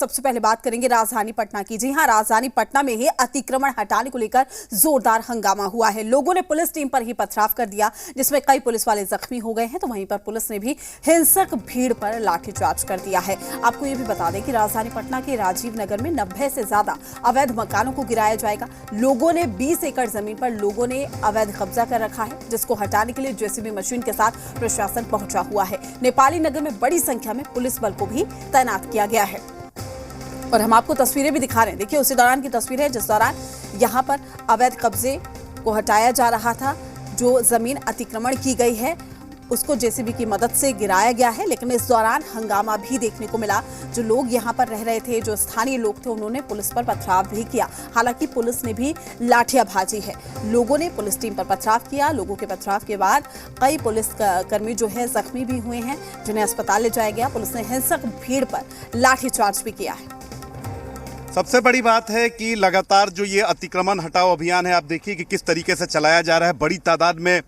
सबसे पहले बात करेंगे राजधानी पटना की। जी हां, राजधानी पटना में ही अतिक्रमण हटाने को लेकर जोरदार हंगामा हुआ है। लोगों ने पुलिस टीम पर ही पथराव कर दिया, जिसमें कई पुलिस वाले जख्मी हो गए हैं। तो वहीं पर पुलिस ने भी हिंसक भीड़ पर लाठीचार्ज कर दिया है। आपको यह भी बता दें कि राजधानी पटना के राजीव नगर में 90 से ज्यादा अवैध मकानों को गिराया जाएगा। लोगों ने 20 एकड़ जमीन पर लोगों ने अवैध कब्जा कर रखा है, जिसको हटाने के लिए जेसीबी मशीन के साथ प्रशासन पहुंचा हुआ है। नेपाली नगर में बड़ी संख्या में पुलिस बल को भी तैनात किया गया है और हम आपको तस्वीरें भी दिखा रहे हैं। देखिए, उसी दौरान की तस्वीर है जिस दौरान यहां पर अवैध कब्जे को हटाया जा रहा था। जो जमीन अतिक्रमण की गई है उसको जेसीबी की मदद से गिराया गया है, लेकिन इस दौरान हंगामा भी देखने को मिला। जो लोग यहां पर रह रहे थे, जो स्थानीय लोग थे, उन्होंने पुलिस पर पथराव भी किया। हालांकि पुलिस ने भी लाठियां भाजी है। लोगों ने पुलिस टीम पर पथराव किया। लोगों के पथराव के बाद कई पुलिस कर्मी जो है जख्मी भी हुए हैं, जिन्हें अस्पताल ले जाया गया। पुलिस ने हिंसक भीड़ पर लाठीचार्ज भी किया है। सबसे बड़ी बात है कि लगातार जो ये अतिक्रमण हटाओ अभियान है, आप देखिए कि किस तरीके से चलाया जा रहा है। बड़ी तादाद में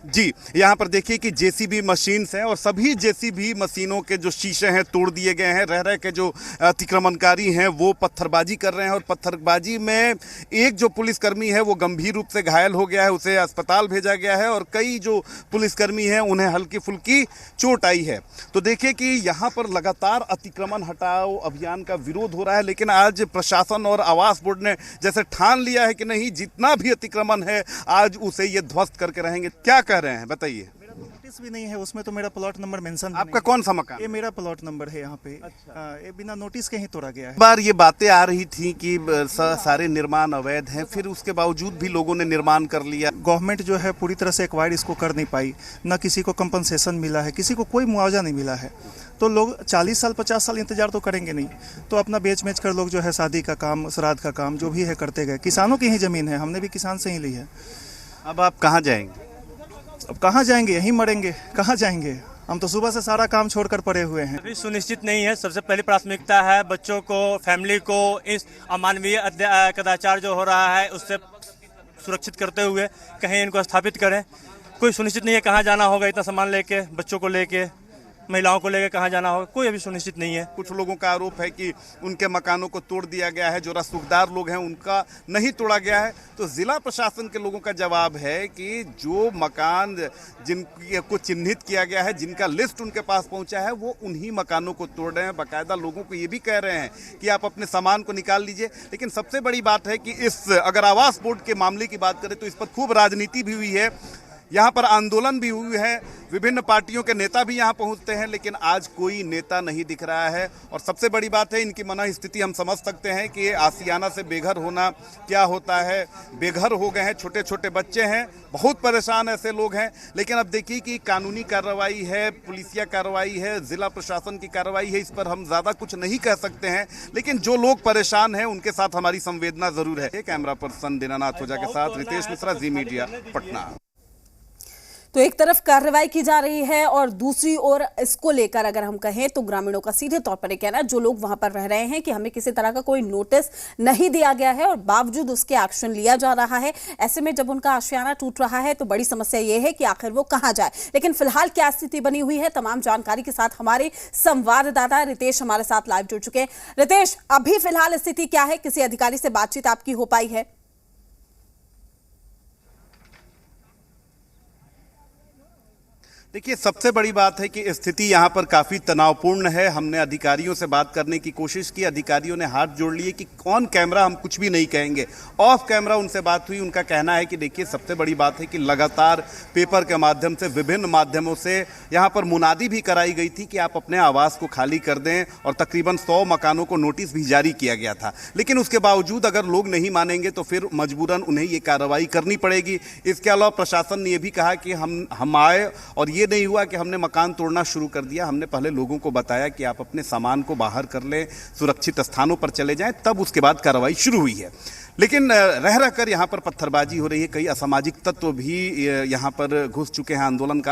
जी यहाँ पर देखिए कि जेसीबी मशीन्स हैं और सभी जेसीबी मशीनों के जो शीशे हैं तोड़ दिए गए हैं। रह के जो अतिक्रमणकारी हैं वो पत्थरबाजी कर रहे हैं और पत्थरबाजी में एक जो पुलिसकर्मी है वो गंभीर रूप से घायल हो गया है, उसे अस्पताल भेजा गया है और कई जो पुलिसकर्मी हैं उन्हें हल्की फुल्की चोट आई है। तो देखिए कि यहाँ पर लगातार अतिक्रमण हटाओ अभियान का विरोध हो रहा है, लेकिन आज प्रशासन और आवास बोर्ड ने जैसे ठान लिया है कि नहीं, जितना भी अतिक्रमण है आज उसे ये ध्वस्त करके रहेंगे। क्या कह रहे हैं बताइए? मेरा तो नोटिस भी नहीं है, उसमें तो मेरा प्लॉट नंबर मेंशन आपका कौन सा मकान? ये मेरा प्लॉट नंबर है यहाँ पे। ये बिना नोटिस के ही तोड़ा गया है। बार ये बातें आ रही थी कि सारे निर्माण अवैध हैं, फिर उसके बावजूद भी लोगों ने निर्माण कर लिया। गवर्नमेंट जो है पूरी तरह से एक्वायर्ड इसको कर नहीं पाई, न किसी को कंपनसेशन मिला है, किसी को कोई मुआवजा नहीं मिला है। तो लोग 40 साल 50 साल इंतजार तो करेंगे नहीं, तो अपना बेच कर लोग जो है शादी का काम, श्राद्ध का काम जो भी है करते गए। किसानों की ही जमीन है, हमने भी किसान से ही ली है। अब आप कहाँ जाएंगे? अब कहाँ जाएंगे, यहीं मरेंगे, कहाँ जाएंगे? हम तो सुबह से सारा काम छोड़कर पड़े हुए हैं। अभी सुनिश्चित नहीं है। सबसे पहली प्राथमिकता है बच्चों को, फैमिली को इस अमानवीय कदाचार जो हो रहा है उससे सुरक्षित करते हुए कहीं इनको स्थापित करें। कोई सुनिश्चित नहीं है कहाँ जाना होगा, इतना सामान लेके, बच्चों को लेके, महिलाओं को लेकर कहाँ जाना होगा, कोई अभी सुनिश्चित नहीं है। कुछ लोगों का आरोप है कि उनके मकानों को तोड़ दिया गया है, जो रसूखदार लोग हैं उनका नहीं तोड़ा गया है। तो जिला प्रशासन के लोगों का जवाब है कि जो मकान जिनको चिन्हित किया गया है, जिनका लिस्ट उनके पास पहुंचा है, वो उन्हीं मकानों को तोड़ रहे हैं। बाकायदा लोगों को ये भी कह रहे हैं कि आप अपने सामान को निकाल लीजिए। लेकिन सबसे बड़ी बात है कि इस अगर आवास बोर्ड के मामले की बात करें तो इस पर खूब राजनीति भी हुई है, यहाँ पर आंदोलन भी हुए हैं, विभिन्न पार्टियों के नेता भी यहाँ पहुँचते हैं, लेकिन आज कोई नेता नहीं दिख रहा है। और सबसे बड़ी बात है, इनकी मन स्थिति हम समझ सकते हैं कि आशियाना से बेघर होना क्या होता है। बेघर हो गए हैं, छोटे छोटे बच्चे हैं, बहुत परेशान ऐसे लोग हैं। लेकिन अब देखिए कि कानूनी कार्रवाई है, पुलिसिया कार्रवाई है, जिला प्रशासन की कार्रवाई है, इस पर हम ज़्यादा कुछ नहीं कह सकते हैं। लेकिन जो लोग परेशान हैं उनके साथ हमारी संवेदना ज़रूर है। कैमरा पर्सन दीनानाथ ओझा के साथ रितेश मिश्रा, जी मीडिया, पटना। तो एक तरफ कार्रवाई की जा रही है और दूसरी ओर इसको लेकर अगर हम कहें तो ग्रामीणों का सीधे तौर पर कहना है, जो लोग वहां पर रह रहे हैं, कि हमें किसी तरह का कोई नोटिस नहीं दिया गया है और बावजूद उसके एक्शन लिया जा रहा है। ऐसे में जब उनका आशियाना टूट रहा है तो बड़ी समस्या यह है कि आखिर वो कहां जाए। लेकिन फिलहाल क्या स्थिति बनी हुई है, तमाम जानकारी के साथ हमारे संवाददाता रितेश हमारे साथ लाइव जुड़ चुके हैं। रितेश, अभी फिलहाल स्थिति क्या है? किसी अधिकारी से बातचीत आपकी हो पाई है? देखिए, सबसे बड़ी बात है कि स्थिति यहाँ पर काफ़ी तनावपूर्ण है। हमने अधिकारियों से बात करने की कोशिश की, अधिकारियों ने हाथ जोड़ लिए कि ऑन कैमरा हम कुछ भी नहीं कहेंगे। ऑफ कैमरा उनसे बात हुई, उनका कहना है कि देखिए, सबसे बड़ी बात है कि लगातार पेपर के माध्यम से, विभिन्न माध्यमों से यहाँ पर मुनादी भी कराई गई थी कि आप अपने आवास को खाली कर दें और तकरीबन 100 मकानों को नोटिस भी जारी किया गया था। लेकिन उसके बावजूद अगर लोग नहीं मानेंगे तो फिर मजबूरन उन्हें ये कार्रवाई करनी पड़ेगी। इसके अलावा प्रशासन ने यह भी कहा कि हम आए और ये नहीं हुआ कि हमने मकान तोड़ना शुरू कर दिया। हमने पहले लोगों को बताया कि आप अपने सामान को बाहर कर लें, सुरक्षित स्थानों पर चले जाएं, तब उसके बाद कार्रवाई शुरू हुई है। लेकिन रह रहकर यहाँ पर पत्थरबाजी हो रही है। कई असामाजिक तत्व भी यहाँ पर घुस चुके हैं आंदोलन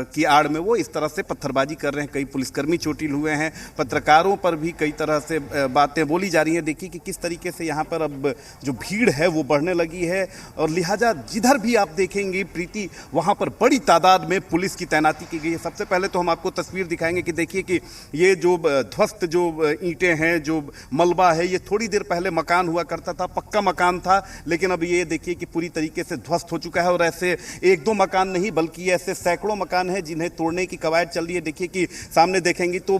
की आड़ में। वो इस तरह से पत्थरबाजी कर रहे हैं। कई पुलिसकर्मी चोटिल हुए हैं। पत्रकारों पर भी कई तरह से बातें बोली जा रही हैं। देखिए कि किस तरीके से यहाँ पर अब जो भीड़ है वो बढ़ने लगी है और लिहाजा जिधर भी आप देखेंगे प्रीति, वहाँ पर बड़ी तादाद में पुलिस की तैनाती की गई है। सबसे पहले तो हम आपको तस्वीर दिखाएंगे कि देखिए कि ये जो ध्वस्त जो ईंटें हैं, जो मलबा है, ये थोड़ी देर पहले मकान हुआ करता था, पक्का मकान था, लेकिन अब ये देखिए कि पूरी तरीके से ध्वस्त हो चुका है। और ऐसे एक दो मकान नहीं बल्कि ऐसे सैकड़ों मकान हैं जिन्हें तोड़ने की कवायद चल रही है। देखिए कि सामने देखेंगे तो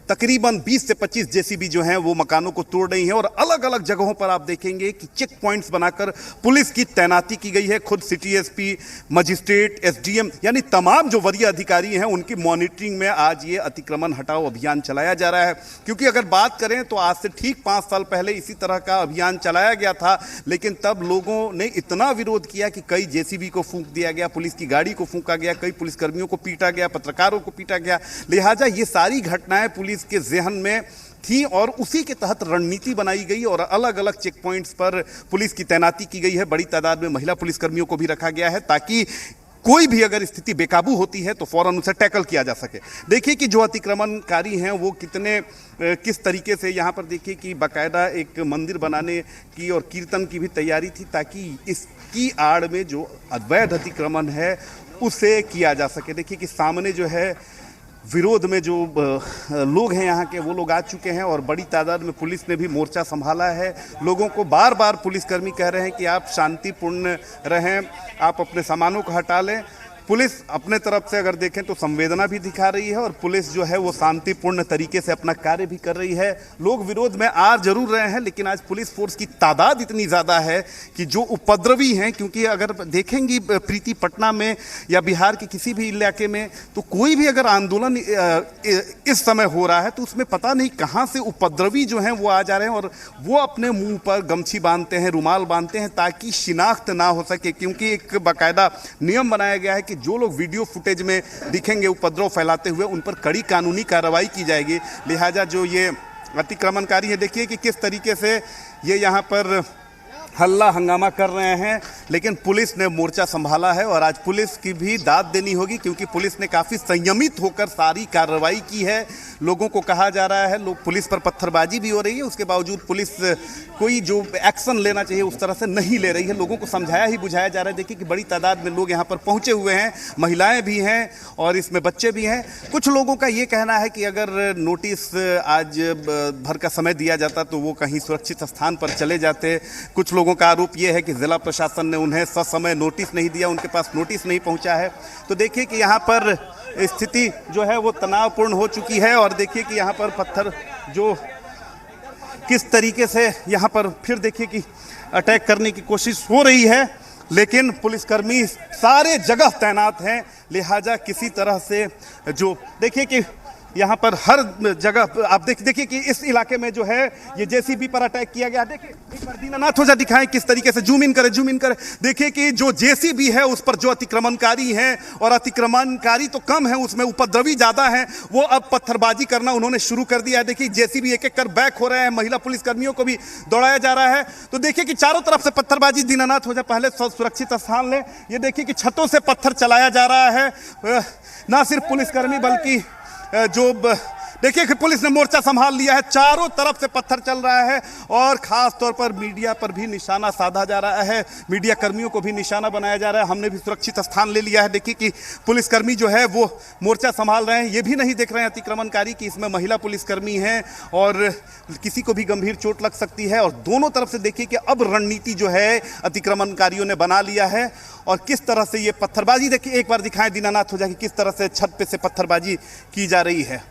तकरीबन 20 से 25 जेसीबी जो हैं वो मकानों को तोड़ रही हैं और अलग अलग जगहों पर आप देखेंगे कि चेक पॉइंट्स बनाकर पुलिस की तैनाती की गई है। खुद सिटी एसपी, मजिस्ट्रेट, एसडीएम यानी तमाम जो वरीय अधिकारी हैं उनकी मॉनिटरिंग में आज ये अतिक्रमण हटाओ अभियान चलाया जा रहा है। क्योंकि अगर बात करें तो आज से ठीक 5 साल पहले इसी तरह का अभियान चलाया गया था, लेकिन तब लोगों ने इतना विरोध किया कि कई जेसीबी को फूंक दिया गया, पुलिस की गाड़ी को फूंका गया, कई पुलिसकर्मियों को पीटा गया, पत्रकारों को पीटा गया। लिहाजा ये सारी घटनाएं पुलिस के ज़हन में थी और उसी के तहत रणनीति बनाई गई और अलग अलग चेक पॉइंट्स पर पुलिस की तैनाती की गई है। बड़ी तादाद में महिला पुलिसकर्मियों को भी रखा गया है ताकि कोई भी अगर स्थिति बेकाबू होती है तो फौरन उसे टैकल किया जा सके। देखिए कि जो अतिक्रमणकारी हैं वो किस तरीके से यहाँ पर देखिए कि बाकायदा एक मंदिर बनाने की और कीर्तन की भी तैयारी थी ताकि इसकी आड़ में जो अवैध अतिक्रमण है उसे किया जा सके। देखिए कि सामने जो है विरोध में जो लोग हैं यहाँ के वो लोग आ चुके हैं और बड़ी तादाद में पुलिस ने भी मोर्चा संभाला है। लोगों को बार बार पुलिसकर्मी कह रहे हैं कि आप शांतिपूर्ण रहें, आप अपने सामानों को हटा लें। पुलिस अपने तरफ से अगर देखें तो संवेदना भी दिखा रही है और पुलिस जो है वो शांतिपूर्ण तरीके से अपना कार्य भी कर रही है। लोग विरोध में आ जरूर रहे हैं, लेकिन आज पुलिस फोर्स की तादाद इतनी ज़्यादा है कि जो उपद्रवी हैं, क्योंकि अगर देखेंगी प्रीति पटना में या बिहार के किसी भी इलाके में तो कोई भी अगर आंदोलन इस समय हो रहा है तो उसमें पता नहीं कहाँ से उपद्रवी जो हैं वो आ जा रहे हैं और वो अपने मुंह पर गमछी बांधते हैं, रुमाल बांधते हैं ताकि शिनाख्त ना हो सके। क्योंकि एक बाकायदा नियम बनाया गया है कि जो लोग वीडियो फुटेज में दिखेंगे उपद्रव फैलाते हुए उन पर कड़ी कानूनी कार्रवाई की जाएगी। लिहाजा जो ये अतिक्रमणकारी है, देखिए कि किस तरीके से ये यहाँ पर हल्ला हंगामा कर रहे हैं, लेकिन पुलिस ने मोर्चा संभाला है और आज पुलिस की भी दाद देनी होगी क्योंकि पुलिस ने काफ़ी संयमित होकर सारी कार्रवाई की है। लोगों को कहा जा रहा है, लोग पुलिस पर पत्थरबाजी भी हो रही है, उसके बावजूद पुलिस कोई जो एक्शन लेना चाहिए उस तरह से नहीं ले रही है। लोगों को समझाया ही बुझाया जा रहा है। देखिए कि बड़ी तादाद में लोग यहाँ पर पहुँचे हुए हैं, महिलाएँ भी हैं और इसमें बच्चे भी हैं। कुछ लोगों का ये कहना है कि अगर नोटिस आज भर का समय दिया जाता तो वो कहीं सुरक्षित स्थान पर चले जाते। कुछ लोगों का आरोप यह है कि जिला प्रशासन ने उन्हें ससमय नोटिस नहीं दिया, उनके पास नोटिस नहीं पहुंचा है। तो देखिए कि यहाँ पर स्थिति जो है वो तनावपूर्ण हो चुकी है और देखिए कि यहाँ पर पत्थर जो किस तरीके से यहाँ पर फिर देखिए कि अटैक करने की कोशिश हो रही है, लेकिन पुलिसकर्मी सारे जगह तैनात हैं। लिहाजा किसी तरह से जो देखिए कि यहाँ पर हर जगह आप देखिए कि इस इलाके में जो है ये जेसीबी पर अटैक किया गया। देखिए एक बार दीनानाथ ओझा दिखाएं किस तरीके से जूम इन करे। देखिए कि जो जेसीबी है उस पर जो अतिक्रमणकारी हैं, और अतिक्रमणकारी तो कम है, उसमें उपद्रवी ज़्यादा हैं, वो अब पत्थरबाजी करना उन्होंने शुरू कर दिया है। देखिए जेसीबी एक एक कर बैक हो रहे हैं, महिला पुलिसकर्मियों को भी दौड़ाया जा रहा है। तो देखिए कि चारों तरफ से पत्थरबाजी। दीनानाथ ओझा पहले सुरक्षित स्थान लें। ये देखिए कि छतों से पत्थर चलाया जा रहा है, ना सिर्फ पुलिसकर्मी बल्कि जो देखिए कि पुलिस ने मोर्चा संभाल लिया है। चारों तरफ से पत्थर चल रहा है और खास तौर पर मीडिया पर भी निशाना साधा जा रहा है, मीडिया कर्मियों को भी निशाना बनाया जा रहा है। हमने भी सुरक्षित स्थान ले लिया है। देखिए कि पुलिसकर्मी जो है वो मोर्चा संभाल रहे हैं। ये भी नहीं देख रहे हैं अतिक्रमणकारी कि इसमें महिला पुलिसकर्मी हैं और किसी को भी गंभीर चोट लग सकती है। और दोनों तरफ से देखिए कि अब रणनीति जो है अतिक्रमणकारियों ने बना लिया है और किस तरह से ये पत्थरबाजी, देखिए एक बार दिखाएं दीनानाथ ओझा कि किस तरह से छत पे से पत्थरबाजी की जा रही है।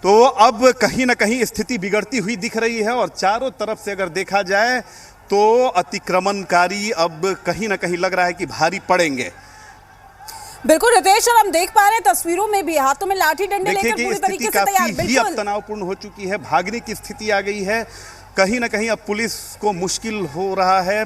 तो अब कहीं ना कहीं स्थिति बिगड़ती हुई दिख रही है और चारों तरफ से अगर देखा जाए तो अतिक्रमणकारी अब कहीं ना कहीं लग रहा है कि भारी पड़ेंगे। बिल्कुल रितेश, और हम देख पा रहे हैं तस्वीरों में भी हाथों में लाठी डंडे लेकर पूरी तरीके से तैयार। बिल्कुल अब तनावपूर्ण हो चुकी है, भागने की स्थिति आ गई है। कहीं ना कहीं अब पुलिस को मुश्किल हो रहा है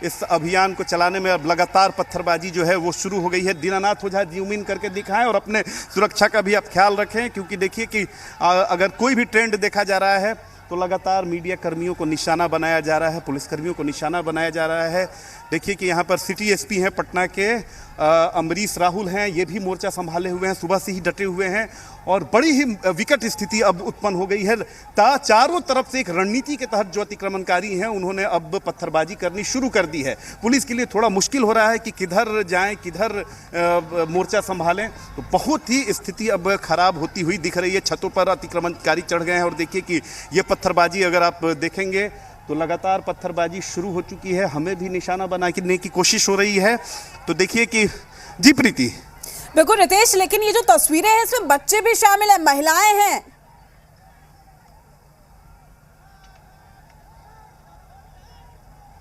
इस अभियान को चलाने में। अब लगातार पत्थरबाजी जो है वो शुरू हो गई है। दीनानाथ ओझा जूम इन करके दिखाएं और अपने सुरक्षा का भी आप ख्याल रखें, क्योंकि देखिए कि अगर कोई भी ट्रेंड देखा जा रहा है तो लगातार मीडिया कर्मियों को निशाना बनाया जा रहा है, पुलिसकर्मियों को निशाना बनाया जा रहा है। देखिए कि यहाँ पर सिटी एसपी हैं पटना के अमरीश राहुल हैं, ये भी मोर्चा संभाले हुए हैं, सुबह से ही डटे हुए हैं और बड़ी ही विकट स्थिति अब उत्पन्न हो गई है। चारों तरफ से एक रणनीति के तहत जो अतिक्रमणकारी हैं उन्होंने अब पत्थरबाजी करनी शुरू कर दी है। पुलिस के लिए थोड़ा मुश्किल हो रहा है कि किधर जाएं, किधर मोर्चा संभालें। तो बहुत ही स्थिति अब खराब होती हुई दिख रही है। छतों पर अतिक्रमणकारी चढ़ गए हैं और देखिए कि ये पत्थरबाजी अगर आप देखेंगे तो लगातार पत्थरबाजी शुरू हो चुकी है। हमें भी निशाना बनाने की कोशिश हो रही है। तो देखिए कि जी प्रीति। बिल्कुल रितेश, लेकिन ये जो तस्वीरें हैं इसमें बच्चे भी शामिल हैं, महिलाएं हैं,